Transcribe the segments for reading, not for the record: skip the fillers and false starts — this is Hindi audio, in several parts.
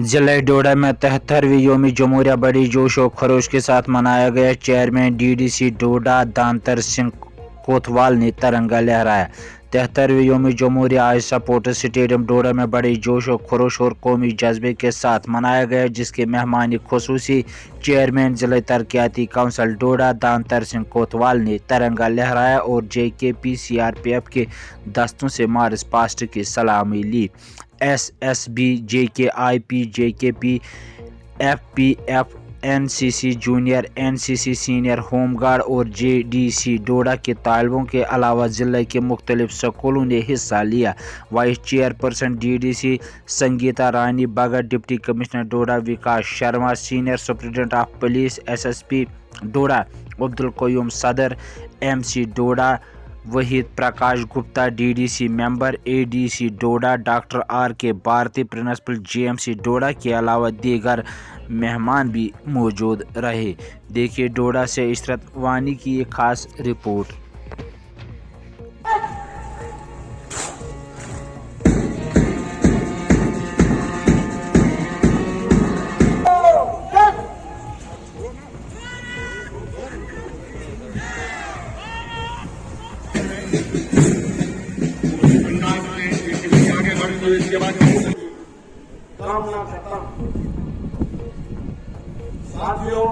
जिले डोडा में 73वीं यौम जमहूरिया बड़ी जोश और खरोश के साथ मनाया गया। चेयरमैन डीडीसी डोडा दानतर सिंह कोतवाल ने तिरंगा लहराया। 73वीं यौम जमहूरिया आज स्पोर्ट्स स्टेडियम डोडा में बड़ी जोश और खरोश और कौमी जज्बे के साथ मनाया गया, जिसके मेहमान खुसूसी चेयरमैन जिला तरक्याती काउंसिल डोडा दानतर सिंह कोतवाल ने तिरंगा लहराया और JKP CRPF के दस्तों से मार्च पास्ट की सलामी ली। SSB JKIP JKP FPF NCC junior NCC senior home guard और JDC डोडा के तालिबों के अलावा जिले के मुख्तलिफ स्कूलों ने हिस्सा लिया। Vice chairperson DDC Sangeeta Rani Bhagat, deputy commissioner Doda Vikas Sharma, senior superintendent of police SSP Doda Abdul Qayoom Sadar, MC Doda Waheed Prakash Gupta, DDC member ADC Doda doctor RK Bharti, principal JMC Doda के अलावा दीगर मेहमान भी मौजूद रहे। देखिए डोडा से इशरत वानी की एक खास रिपोर्ट। इसके बाद कामना करता हूं। साथियों,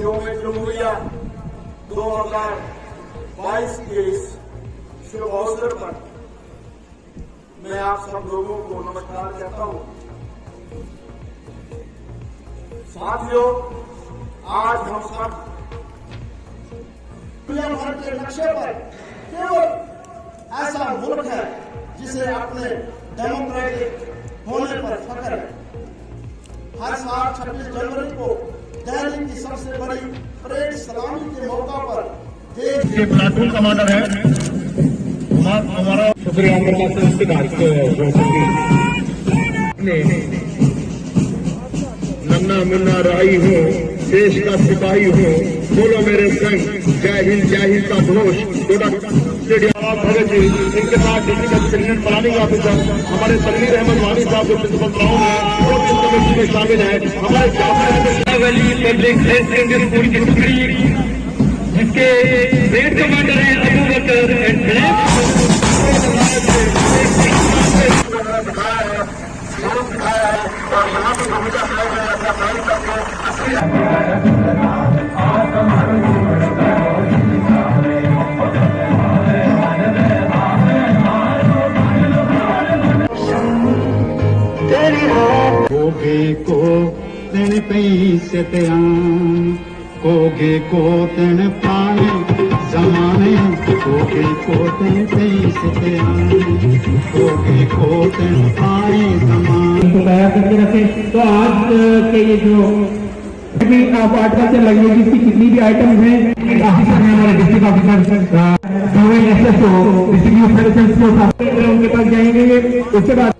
यौम जमहूरिया 2022 के इस शुभ अवसर पर मैं आप सब लोगों को नमस्कार कहता हूं। साथियों, आज हम सब दुनिया भर के नक्शे पर केवल ऐसा मुल्क है जिसे अपने डेमोक्रेटिक होने पर फख्र है। हर साल 26 जनवरी को दिल्ली की सबसे बड़ी परेड सलामी के मौका पर देश के प्लाटून कमांडर है हमारा शुक्रिया नन्ना मुन्ना राई हो, देश का सिपाही हो, बोलो मेरे संग जय हिंद का घोष। भगत जी, इनके साथ डिस्ट्रिक्ट प्रेसिडेंट प्लानिंग ऑफिसर हमारे तनवीर अहमद वानी साहब जो प्रिंसिपल टाउन है वो इस कमेटी में शामिल है। हमारे पब्लिक सेकेंडरी स्कूल की टुकड़ी जिसके ब्रिगेड कमांडर है अबू बकर को तन पैसे कोगे को तन पानी जमाने कोगे को तन पैसे कोगे को तन पानी जमाने तो तैयार करके रखें। तो आज के ये जो भी आप आर्टिकल से लगी होगी, इसकी कितनी भी आइटम है ऑफिसर है हमारे डिस्ट्रिक्ट ऑफिसर उनके पास जाएंगे। उसके बाद